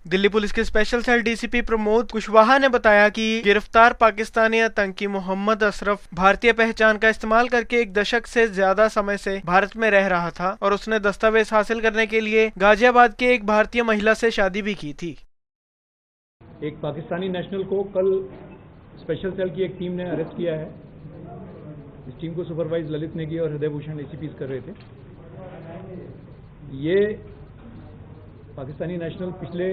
Delhi police के special cell DCP Pramod Kushwaha ने बताया कि गिरफ्तार पाकिस्तानी आतंकी मोहम्मद अशरफ भारतीय पहचान का इस्तेमाल करके 1 दशक से ज्यादा समय से भारत में रह रहा था और उसने दस्तावेज हासिल करने के लिए गाजियाबाद के एक भारतीय महिला से शादी भी की थी। एक पाकिस्तानी नेशनल को कल स्पेशल सेल की एक टीम ने अरेस्ट किया है। इस टीम को सुपरवाइज ललित नेगी और हृदय भूषण एसीपीज कर रहे थे। ये पाकिस्तानी नेशनल पिछले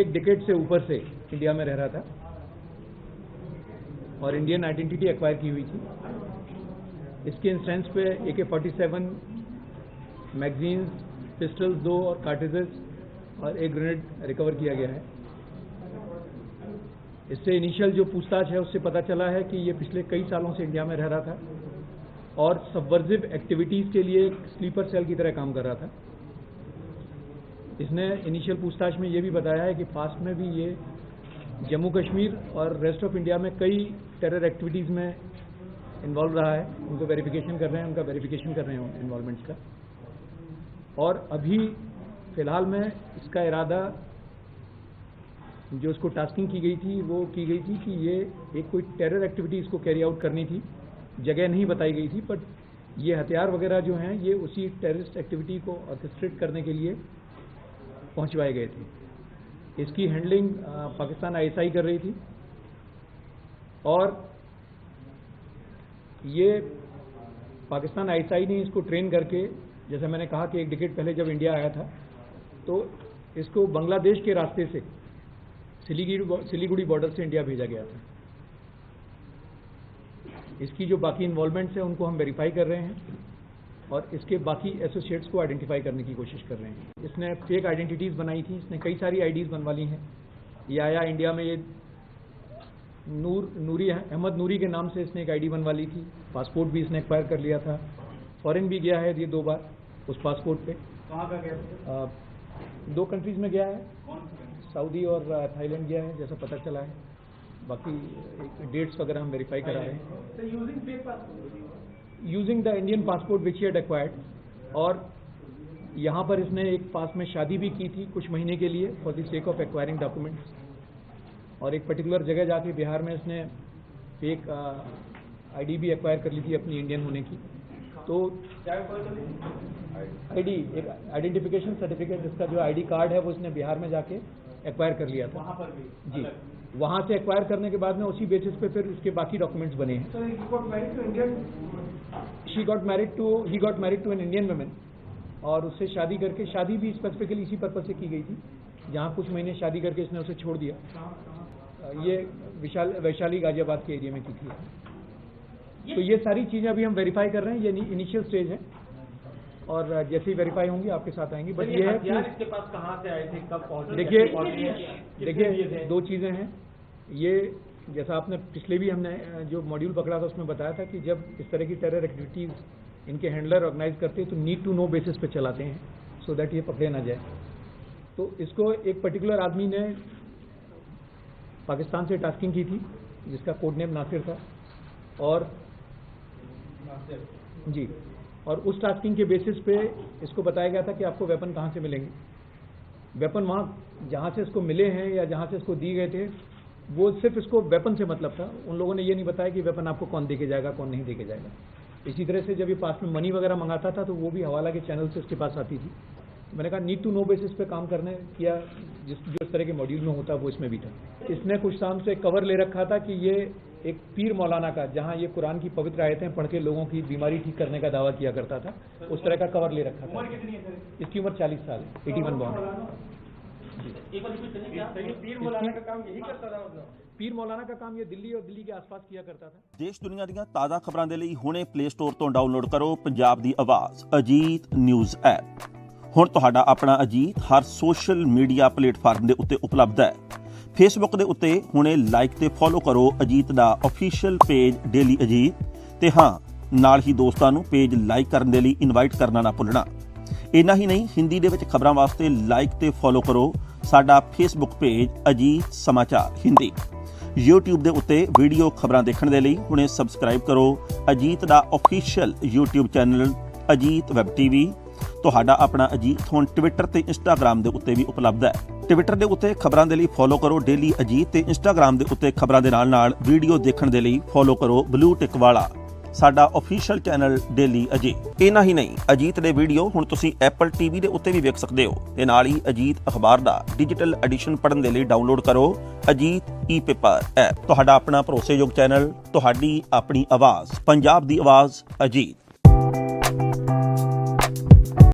1 डिकेड से ऊपर से इंडिया में रह रहा था और इंडियन आइडेंटिटी एक्वायर की हुई थी। इसके इंस्टेंस पे AK-47 मैगजीन्स, पिस्टल्स 2 और कार्ट्रिजेस और 1 ग्रेनेड रिकवर किया गया है। इससे इनिशियल जो पूछताछ है उससे पता चला है कि ये पिछले कई सालों से इंडिया में रह रहा था और सबवर्जिव एक्टिविटीज़ के लिए एक स्लीपर सेल की तरह काम कर रहा था। इसने इनिशियल पूछताछ में ये भी बताया है कि पास्ट में भी ये जम्मू कश्मीर और रेस्ट ऑफ इंडिया में कई टेरर एक्टिविटीज़ में इन्वॉल्व रहा है। उनको वेरिफिकेशन कर रहे हैं, उनका वेरिफिकेशन कर रहे हैं इन्वॉल्वमेंट्स का। और अभी फ़िलहाल में इसका इरादा, जो इसको टास्किंग की गई थी वो की गई थी कि ये एक कोई टेरर एक्टिविटी इसको कैरी आउट करनी थी। जगह नहीं बताई गई थी, बट ये हथियार वगैरह जो हैं ये उसी टेररिस्ट एक्टिविटी को ऑर्केस्ट्रेट करने के लिए पहुंचवाए गए थे। इसकी हैंडलिंग पाकिस्तान ISI कर रही थी और ये पाकिस्तान ISI ने इसको ट्रेन करके, जैसा मैंने कहा कि 1 डिकेड पहले जब इंडिया आया था तो इसको बांग्लादेश के रास्ते से सिलीगुड़ी बॉर्डर से इंडिया भेजा गया था। इसकी जो बाकी इन्वॉल्वमेंट्स हैं उनको हम वेरीफाई कर रहे हैं और इसके बाकी एसोसिएट्स को आइडेंटिफाई करने की कोशिश कर रहे हैं। इसने फेक आइडेंटिटीज़ बनाई थी, इसने कई सारी IDs बनवा ली हैं। ये आया इंडिया में, ये अहमद नूरी के नाम से इसने एक ID बनवा ली थी। पासपोर्ट भी इसने एक्वायर कर लिया था। फॉरेन भी गया है ये 2 बार उस पासपोर्ट पे। कहाँ का गया? 2 कंट्रीज़ में गया है, सऊदी और थाईलैंड गया है जैसा पता चला है। बाकी डेट्स वगैरह हम वेरीफाई करा रहे हैं। Using the Indian passport which he had acquired, और यहाँ पर इसने एक पास में शादी भी की थी कुछ महीने के लिए for the sake of acquiring documents. और एक पर्टिकुलर जगह जाके बिहार में इसने एक ID भी एक्वायर कर ली थी अपनी इंडियन होने की। तो ID, एक आइडेंटिफिकेशन सर्टिफिकेट, इसका जो ID कार्ड है वो इसने बिहार में जाके एक्वायर कर लिया था। वहाँ पर भी जी, वहाँ से एक्वायर करने के बाद में उसी बेसिस पे फिर उसके बाकी डॉक्यूमेंट्स बने हैं। He got married to an Indian women और उससे शादी करके, शादी भी स्पेसिफिकली इसी पर्पज से की गई थी। जहाँ कुछ महीने शादी करके इसने उसे छोड़ दिया। ये वैशाली गाजियाबाद के एरिया में की थी। तो ये सारी चीज़ें अभी हम वेरीफाई कर रहे हैं, ये इनिशियल स्टेज है और जैसे ही वेरीफाई होंगी आपके साथ आएंगी। बट ये है कि इसके पास कहाँ से आए थे, कब पहुँचे? देखिए 2 चीज़ें हैं। ये जैसा आपने पिछले भी हमने जो मॉड्यूल पकड़ा था उसमें बताया था कि जब इस तरह की टेरर एक्टिविटीज़ इनके हैंडलर ऑर्गेनाइज करते हैं तो नीड टू नो बेसिस पे चलाते हैं सो दैट ये पकड़े ना जाए। तो इसको एक पर्टिकुलर आदमी ने पाकिस्तान से टास्किंग की थी जिसका कोड नेम नासिर था और जी, और उस टास्किंग के बेसिस पे इसको बताया गया था कि आपको वेपन कहाँ से मिलेंगे। वेपन वहाँ जहाँ से इसको मिले हैं या जहाँ से इसको दिए गए थे वो सिर्फ इसको वेपन से मतलब था। उन लोगों ने ये नहीं बताया कि वेपन आपको कौन दे के जाएगा, कौन नहीं दे के जाएगा। इसी तरह से जब ये पास में मनी वगैरह मंगाता था तो वो भी हवाला के चैनल से उसके पास आती थी। मैंने कहा नीड टू नो बेसिस पे काम करने किया, जो इस तरह के मॉड्यूल में होता वो इसमें भी था। इसने कुछ शाम से कवर ले रखा था कि ये एक पीर मौलाना का, जहाँ ये कुरान की पवित्र आयतें पढ़ के लोगों की बीमारी ठीक करने का दावा किया करता था, उस तरह का कवर ले रखा था। उम्र कितनी है सर? इसकी उम्र 40 साल है, 81 बॉर्न। पीर मौलाना का काम यही करता था? मतलब पीर मौलाना का काम ये दिल्ली और दिल्ली के आसपास किया करता था। देश दुनिया ਦੀਆਂ ਤਾਜ਼ਾ ਖਬਰਾਂ ਦੇ ਲਈ ਹੁਣੇ ਪਲੇ ਸਟੋਰ ਤੋਂ ਡਾਊਨਲੋਡ ਕਰੋ ਪੰਜਾਬ ਦੀ ਆਵਾਜ਼ ਅਜੀਤ ਨਿਊਜ਼ ਐਪ। ਹੁਣ ਤੁਹਾਡਾ ਆਪਣਾ ਅਜੀਤ ਹਰ ਸੋਸ਼ਲ ਮੀਡੀਆ ਪਲੇਟਫਾਰਮ ਦੇ ਉੱਤੇ ਉਪਲਬਧ ਹੈ। ਫੇਸਬੁੱਕ ਦੇ ਉੱਤੇ ਹੁਣੇ ਲਾਈਕ ਤੇ ਫੋਲੋ ਕਰੋ ਅਜੀਤ ਦਾ ਅਫੀਸ਼ੀਅਲ ਪੇਜ ਡੇਲੀ ਅਜੀਤ ਤੇ ਹਾਂ ਨਾਲ ਹੀ ਦੋਸਤਾਂ ਨੂੰ ਪੇਜ ਲਾਈਕ ਕਰਨ ਦੇ ਲਈ ਇਨਵਾਈਟ ਕਰਨਾ ਨਾ ਭੁੱਲਣਾ। ਇੰਨਾ ਹੀ ਨਹੀਂ, ਹਿੰਦੀ ਦੇ ਵਿੱਚ ਖਬਰਾਂ ਵਾਸਤੇ ਲਾਈਕ ਤੇ ਫੋਲੋ ਕਰੋ ਸਾਡਾ ਫੇਸਬੁੱਕ ਪੇਜ ਅਜੀਤ ਸਮਾਚਾਰ ਹਿੰਦੀ। YouTube ਦੇ ਉੱਤੇ ਵੀਡੀਓ ਖਬਰਾਂ ਦੇਖਣ ਦੇ ਲਈ ਹੁਣੇ ਸਬਸਕ੍ਰਾਈਬ ਕਰੋ ਅਜੀਤ ਦਾ official YouTube channel Ajit web TV। ਤੁਹਾਡਾ ਆਪਣਾ ਅਜੀਤ ਹੁਣ ਟਵਿੱਟਰ ਤੇ ਇੰਸਟਾਗ੍ਰਾਮ ਦੇ ਉੱਤੇ ਵੀ ਉਪਲਬਧ ਹੈ। ਟਵਿੱਟਰ ਦੇ ਉੱਤੇ ਖਬਰਾਂ ਦੇ ਲਈ ਫੋਲੋ ਕਰੋ ਡੇਲੀ ਅਜੀਤ ਤੇ ਇੰਸਟਾਗ੍ਰਾਮ ਦੇ ਉੱਤੇ ਖਬਰਾਂ ਦੇ ਨਾਲ ਵੀਡੀਓ ਦੇਖਣ ਦੇ ਲਈ ਫੋਲੋ ਕਰੋ ਬਲੂ ਟਿਕ ਵਾਲਾ ਸਾਡਾ ਅਫੀਸ਼ੀਅਲ ਚੈਨਲ ਡੇਲੀ ਅਜੀਤ। ਇਹਨਾਂ ਹੀ ਨਹੀਂ, ਅਜੀਤ ਦੇ ਵੀਡੀਓ ਹੁਣ ਤੁਸੀਂ ਐਪਲ ਟੀਵੀ ਦੇ ਉੱਤੇ ਵੀ ਵੇਖ ਸਕਦੇ ਹੋ ਤੇ ਨਾਲ ਹੀ ਅਜੀਤ ਅਖਬਾਰ ਦਾ ਡਿਜੀਟਲ ਐਡੀਸ਼ਨ ਪੜ੍ਹਨ ਦੇ ਲਈ ਡਾਊਨਲੋਡ ਕਰੋ ਅਜੀਤ ਈ-ਪੇਪਰ ਐਪ। ਤੁਹਾਡਾ ਆਪਣਾ ਭਰੋਸੇਯੋਗ ਚੈਨਲ, ਤੁਹਾਡੀ ਆਪਣੀ ਆਵਾਜ਼, ਪੰਜਾਬ ਦੀ ਆਵਾਜ਼ ਅਜੀਤ।